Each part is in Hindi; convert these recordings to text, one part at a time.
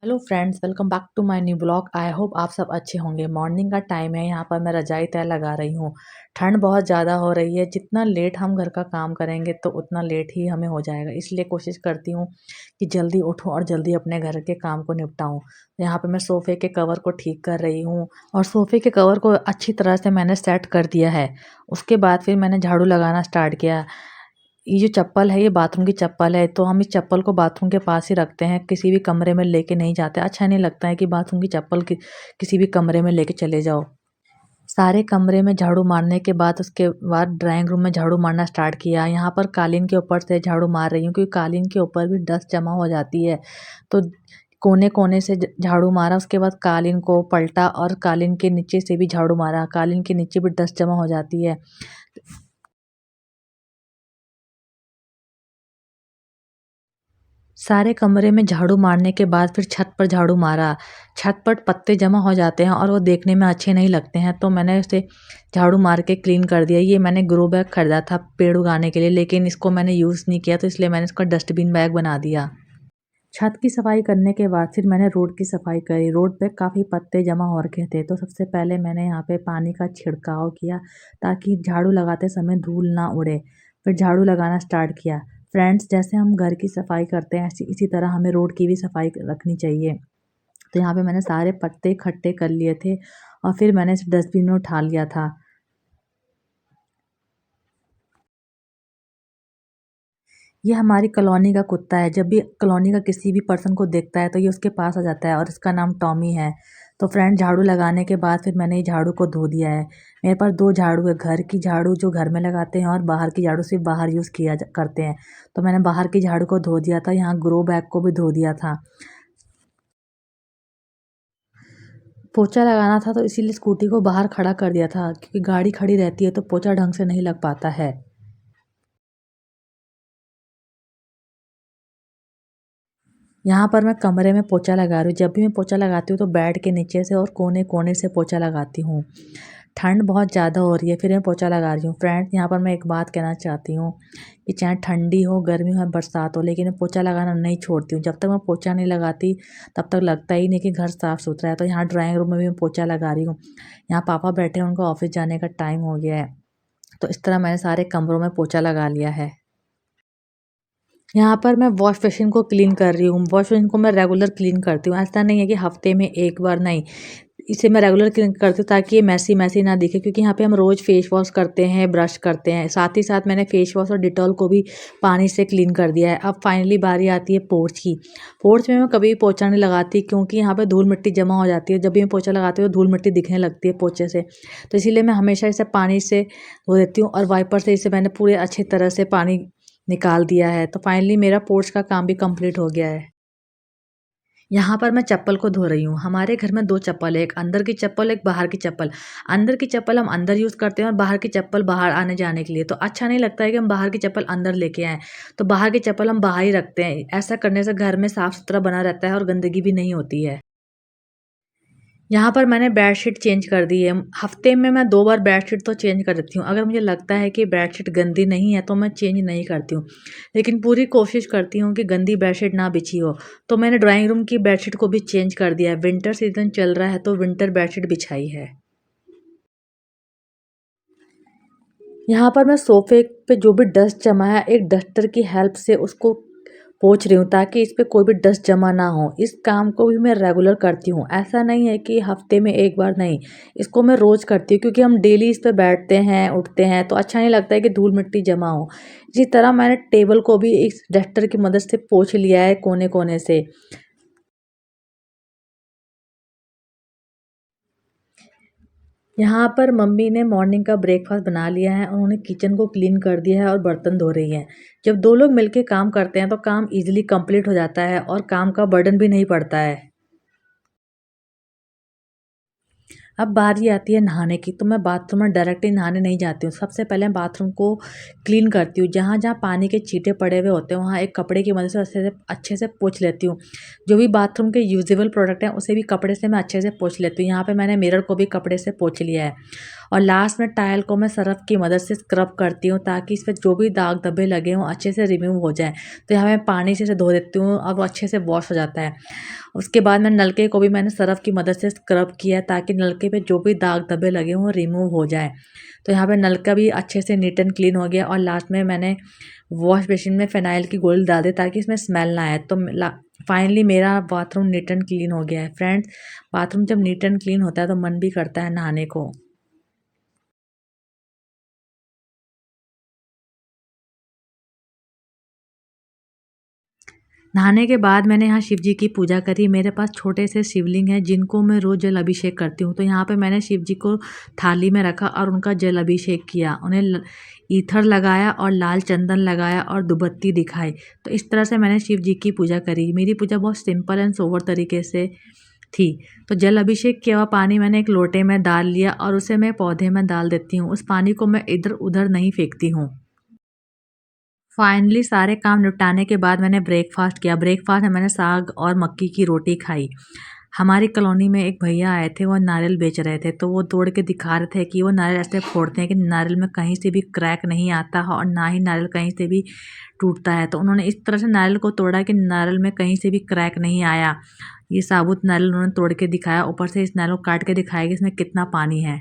Hello friends, welcome back to my new blog. I hope आप सब अच्छे होंगे। मॉर्निंग का टाइम है। यहाँ पर मैं रजाई तय लगा रही हूँ। ठंड बहुत ज़्यादा हो रही है। जितना लेट हम घर का काम करेंगे तो उतना लेट ही हमें हो जाएगा। इसलिए कोशिश करती हूँ कि जल्दी उठूँ और जल्दी अपने घर के काम को निपटाऊँ। यहाँ पे मैं सोफ़े के कवर को ठीक कर रही हूँ और सोफ़े के कवर को अच्छी तरह से मैंने सेट कर दिया है। उसके बाद फिर मैंने झाड़ू लगाना स्टार्ट किया। ये जो चप्पल है, ये बाथरूम की चप्पल है, तो हम इस चप्पल को बाथरूम के पास ही रखते हैं, किसी भी कमरे में लेके नहीं जाते। अच्छा नहीं लगता है कि बाथरूम की चप्पल किसी भी कमरे में लेके चले जाओ। सारे कमरे में झाड़ू मारने के बाद उसके बाद ड्राइंग रूम में झाड़ू मारना स्टार्ट किया। यहाँ पर कालीन के ऊपर से झाड़ू मार रही हूँ क्योंकि कालीन के ऊपर भी डस्ट जमा हो जाती है। तो कोने-कोने से झाड़ू मारा, उसके बाद कालीन को पलटा और कालीन के नीचे से भी झाड़ू मारा। कालीन के नीचे भी डस्ट जमा हो जाती है। सारे कमरे में झाड़ू मारने के बाद फिर छत पर झाड़ू मारा। छत पर पत्ते जमा हो जाते हैं और वो देखने में अच्छे नहीं लगते हैं, तो मैंने उसे झाड़ू मार के क्लीन कर दिया। ये मैंने ग्रो बैग खरीदा था पेड़ उगाने के लिए, लेकिन इसको मैंने यूज़ नहीं किया, तो इसलिए मैंने इसका डस्टबिन बैग बना दिया। छत की सफाई करने के बाद फिर मैंने रोड की सफाई करी। रोड पे काफ़ी पत्ते जमा हो रखे थे, तो सबसे पहले मैंने यहाँ पे पानी का छिड़काव किया ताकि झाड़ू लगाते समय धूल ना उड़े। फिर झाड़ू लगाना स्टार्ट किया। फ्रेंड्स, जैसे हम घर की सफाई करते हैं इसी तरह हमें रोड की भी सफाई रखनी चाहिए। तो यहाँ पे मैंने सारे पत्ते इकट्ठे कर लिए थे और फिर मैंने इस डस्टबिन में उठा लिया था। ये हमारी कॉलोनी का कुत्ता है। जब भी कॉलोनी का किसी भी पर्सन को देखता है तो ये उसके पास आ जाता है और इसका नाम टॉमी है। तो फ्रेंड, झाड़ू लगाने के बाद फिर मैंने ये झाड़ू को धो दिया है। मेरे पास 2 झाड़ू है, घर की झाड़ू जो घर में लगाते हैं और बाहर की झाड़ू सिर्फ़ बाहर यूज़ किया ज करते हैं। तो मैंने बाहर की झाड़ू को धो दिया था, यहाँ ग्रो बैग को भी धो दिया था। पोछा लगाना था तो इसीलिए स्कूटी को बाहर खड़ा कर दिया था, क्योंकि गाड़ी खड़ी रहती है तो पोछा ढंग से नहीं लग पाता है। यहाँ पर मैं कमरे में पोछा लगा रही हूँ। जब भी मैं पोछा लगाती हूँ तो बेड के नीचे से और कोने-कोने से पोछा लगाती हूँ। ठंड बहुत ज़्यादा हो रही है, फिर मैं पोछा लगा रही हूँ। फ्रेंड्स, यहाँ पर मैं एक बात कहना चाहती हूँ कि चाहे ठंडी हो, गर्मी हो या बरसात हो, लेकिन मैं पोछा लगाना नहीं छोड़ती हूँ। जब तक मैं पोछा नहीं लगाती तब तक लगता ही नहीं कि घर साफ-सुथरा है। तो यहाँ ड्राइंग रूम में भी मैं पोछा लगा रही हूँ। यहाँ पापा बैठे हैं, उनको ऑफ़िस जाने का टाइम हो गया है। तो इस तरह मैंने सारे कमरों में पोछा लगा लिया है। यहाँ पर मैं वॉश बेसिन को क्लीन कर रही हूँ। वॉश बेसिन को मैं रेगुलर क्लीन करती हूँ। ऐसा नहीं है कि हफ़्ते में 1 बार, नहीं। इसे मैं रेगुलर क्लीन करती हूँ ताकि ये मैसी-मैसी ना दिखे, क्योंकि यहाँ पे हम रोज़ फेस वॉश करते हैं, ब्रश करते हैं। साथ ही साथ मैंने फेस वॉश और डेटॉल को भी पानी से क्लीन कर दिया है। अब फाइनली बारी आती है पोर्च की। पोर्च में मैं कभी भी पोछा नहीं लगाती, क्योंकि यहाँ पे धूल-मिट्टी जमा हो जाती है। जब भी मैं पोछा लगाती हूँ तो धूल-मिट्टी दिखने लगती है पोछे से। तो इसीलिए मैं हमेशा इसे पानी से धो देती हूँ और वाइपर से इसे मैंने पूरे अच्छी तरह से पानी निकाल दिया है। तो फाइनली मेरा पोर्च का काम भी कंप्लीट हो गया है। यहाँ पर मैं चप्पल को धो रही हूँ। हमारे घर में 2 चप्पल है, एक अंदर की चप्पल, एक बाहर की चप्पल। अंदर की चप्पल हम अंदर यूज़ करते हैं और बाहर की चप्पल बाहर आने-जाने के लिए। तो अच्छा नहीं लगता है कि हम बाहर की चप्पल अंदर लेके आएँ। तो बाहर की चप्पल हम बाहर ही रखते हैं। ऐसा करने से घर में साफ-सुथरा बना रहता है और गंदगी भी नहीं होती है। यहाँ पर मैंने बेडशीट चेंज कर दी है। हफ्ते में मैं 2 बार बेडशीट तो चेंज कर देती हूँ। अगर मुझे लगता है कि बेडशीट गंदी नहीं है तो मैं चेंज नहीं करती हूँ। लेकिन पूरी कोशिश करती हूँ कि गंदी बेडशीट ना बिछी हो। तो मैंने ड्राइंग रूम की बेडशीट को भी चेंज कर दिया है। विंटर सीज़न चल रहा है तो विंटर बेडशीट बिछाई है। यहाँ पर मैं सोफ़े पे जो भी डस्ट जमा है, एक डस्टर की हेल्प से उसको पोंछ रही हूँ ताकि इस पे कोई भी डस्ट जमा ना हो। इस काम को भी मैं रेगुलर करती हूँ। ऐसा नहीं है कि हफ़्ते में 1 बार, नहीं। इसको मैं रोज़ करती हूँ, क्योंकि हम डेली इस पे बैठते हैं, उठते हैं, तो अच्छा नहीं लगता है कि धूल-मिट्टी जमा हो। इसी तरह मैंने टेबल को भी इस डस्टर की मदद से पोंछ लिया है कोने-कोने से। यहाँ पर मम्मी ने मॉर्निंग का ब्रेकफास्ट बना लिया है, उन्होंने किचन को क्लीन कर दिया है और बर्तन धो रही हैं। जब 2 लोग मिलके काम करते हैं तो काम ईज़िली कंप्लीट हो जाता है और काम का बर्डन भी नहीं पड़ता है। अब बारी आती है नहाने की, तो मैं बाथरूम में डायरेक्टली नहाने नहीं जाती हूँ। सबसे पहले मैं बाथरूम को क्लीन करती हूँ। जहाँ-जहाँ पानी के छींटे पड़े हुए होते हैं, वहाँ एक कपड़े की मदद से अच्छे से पोंछ लेती हूँ। जो भी बाथरूम के यूज़ेबल प्रोडक्ट हैं, उसे भी कपड़े से मैं अच्छे से पोंछ लेती हूँ। यहाँ पे मैंने मिरर को भी कपड़े से पोंछ लिया है। और लास्ट में टाइल को मैं सर्फ की मदद से स्क्रब करती हूँ ताकि इस पर जो भी दाग धब्बे लगे हों अच्छे से रिमूव हो जाए। तो यहाँ मैं पानी से इसे धो देती हूँ और वो अच्छे से वॉश हो जाता है। उसके बाद मैं नलके को भी मैंने सर्फ की मदद से स्क्रब किया ताकि नलके पे जो भी दाग धब्बे लगे हों रिमूव हो जाए। तो यहाँ पे नलका भी अच्छे से नीट एंड क्लीन हो गया और लास्ट में मैंने वॉश बेसिन में फ़िनाइल की गोली डाल दी ताकि इसमें स्मेल ना आए। तो फाइनली मेरा बाथरूम नीट एंड क्लीन हो गया है। फ्रेंड्स, बाथरूम जब नीट एंड क्लीन होता है तो मन भी करता है नहाने को। नहाने के बाद मैंने यहाँ शिव जी की पूजा करी। मेरे पास छोटे से शिवलिंग हैं जिनको मैं रोज़ जल अभिषेक करती हूँ। तो यहाँ पे मैंने शिव जी को थाली में रखा और उनका जल अभिषेक किया। उन्हें ईथर लगाया और लाल चंदन लगाया और दुबत्ती दिखाई। तो इस तरह से मैंने शिव जी की पूजा करी। मेरी पूजा बहुत सिंपल एंड सोबर तरीके से थी। तो जल अभिषेक किया हुआ पानी मैंने एक लोटे में डाल लिया और उसे मैं पौधे में डाल देती हूँ। उस पानी को मैं इधर उधर नहीं फेंकती हूँ। फाइनली सारे काम निपटाने के बाद मैंने ब्रेकफास्ट किया। ब्रेकफास्ट में मैंने साग और मक्की की रोटी खाई। हमारी कॉलोनी में एक भैया आए थे, वो नारियल बेच रहे थे। तो वो तोड़ के दिखा रहे थे कि वो नारियल ऐसे फोड़ते हैं कि नारियल में कहीं से भी क्रैक नहीं आता है और ना ही नारियल कहीं से भी टूटता है। तो उन्होंने इस तरह से नारियल को तोड़ा कि नारियल में कहीं से भी क्रैक नहीं आया। ये साबुत नारियल उन्होंने तोड़ के दिखाया, ऊपर से इस नारियल को काट के दिखाया कि इसमें कितना पानी है।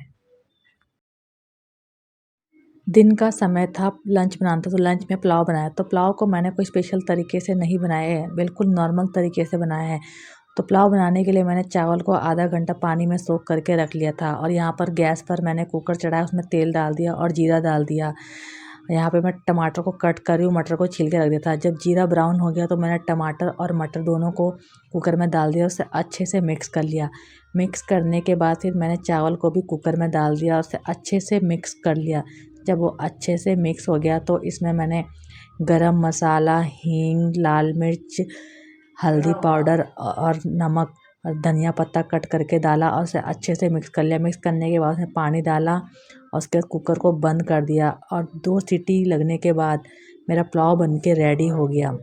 दिन का समय था, लंच बनाना था, तो लंच में पुलाव बनाया। तो पुलाव को मैंने कोई स्पेशल तरीके से नहीं बनाया है, बिल्कुल नॉर्मल तरीके से बनाया है। तो पुलाव बनाने के लिए मैंने चावल को आधा घंटा पानी में सोख करके रख लिया था और यहाँ पर गैस पर मैंने कुकर चढ़ाया, उसमें तेल डाल दिया और जीरा डाल दिया। यहाँ पे मैं टमाटर को कट कर रही हूँ, मटर को छील के रख दिया था। जब जीरा ब्राउन हो गया तो मैंने टमाटर और मटर दोनों को कुकर में डाल दिया, उससे अच्छे से मिक्स कर लिया। मिक्स करने के बाद फिर मैंने चावल को भी कुकर में डाल दिया और उसे अच्छे से मिक्स कर लिया। जब वो अच्छे से मिक्स हो गया तो इसमें मैंने गरम मसाला, हींग, लाल मिर्च, हल्दी पाउडर और नमक और धनिया पत्ता कट करके डाला और उसे अच्छे से मिक्स कर लिया। मिक्स करने के बाद उसमें पानी डाला और उसके बाद कुकर को बंद कर दिया और 2 सीटी लगने के बाद मेरा पुलाव बन के रेडी हो गया।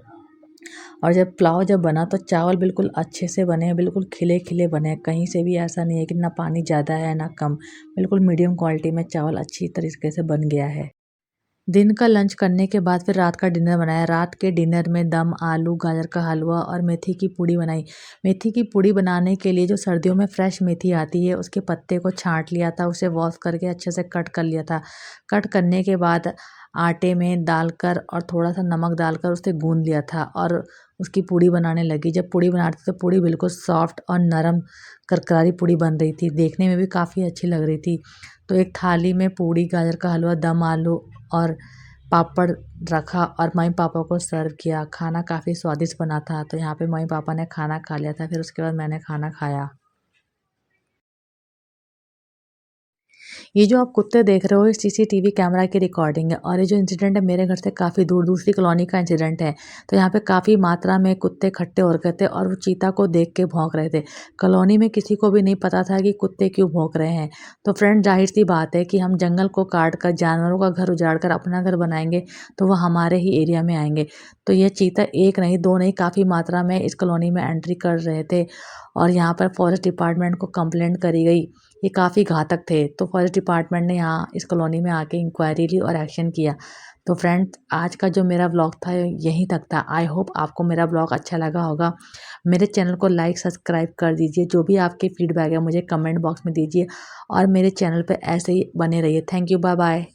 और जब पुलाव बना तो चावल बिल्कुल अच्छे से बने हैं, बिल्कुल खिले खिले बने हैं। कहीं से भी ऐसा नहीं है कि ना पानी ज़्यादा है ना कम, बिल्कुल मीडियम क्वालिटी में चावल अच्छी तरीके से बन गया है। दिन का लंच करने के बाद फिर रात का डिनर बनाया। रात के डिनर में दम आलू, गाजर का हलवा और मेथी की पूड़ी बनाई। मेथी की पूड़ी बनाने के लिए जो सर्दियों में फ्रेश मेथी आती है उसके पत्ते को छाँट लिया था, उसे वॉश करके अच्छे से कट कर लिया था। कट करने के बाद आटे में डालकर और थोड़ा-सा नमक डालकर उसे गूँध लिया था और उसकी पूड़ी बनाने लगी। जब पूड़ी बना रही थी तो पूड़ी बिल्कुल सॉफ्ट और नरम करकरारी पूड़ी बन रही थी, देखने में भी काफ़ी अच्छी लग रही थी। तो एक थाली में पूड़ी, गाजर का हलवा, दम आलू और पापड़ रखा और मम्मी-पापा को सर्व किया। खाना काफ़ी स्वादिष्ट बना था, तो यहाँ पे मम्मी-पापा ने खाना खा लिया था, फिर उसके बाद मैंने खाना खाया। ये जो आप कुत्ते देख रहे हो ये सीसीटीवी कैमरा की रिकॉर्डिंग है और ये जो इंसिडेंट है मेरे घर से काफ़ी दूर दूसरी कॉलोनी का इंसिडेंट है। तो यहाँ पे काफ़ी मात्रा में कुत्ते इकट्ठे हो रखे थे और वो चीता को देख के भौंक रहे थे। कॉलोनी में किसी को भी नहीं पता था कि कुत्ते क्यों भौंक रहे हैं। तो फ्रेंड, ज़ाहिर-सी बात है कि हम जंगल को काट कर जानवरों का घर उजाड़ कर अपना घर बनाएँगे तो वो हमारे ही एरिया में आएँगे। तो ये चीता 1 नहीं 2 नहीं काफ़ी मात्रा में इस कॉलोनी में एंट्री कर रहे थे और यहाँ पर फॉरेस्ट डिपार्टमेंट को कंप्लेंट करी गई। ये काफ़ी घातक थे, तो फॉरेस्ट डिपार्टमेंट ने यहाँ इस कॉलोनी में आके इंक्वायरी ली और एक्शन किया। तो फ्रेंड्स, आज का जो मेरा व्लॉग था यहीं तक था। आई होप आपको मेरा व्लॉग अच्छा लगा होगा। मेरे चैनल को लाइक सब्सक्राइब कर दीजिए। जो भी आपके फीडबैक है मुझे कमेंट बॉक्स में दीजिए और मेरे चैनल पे ऐसे ही बने रहिए। Thank you, bye bye.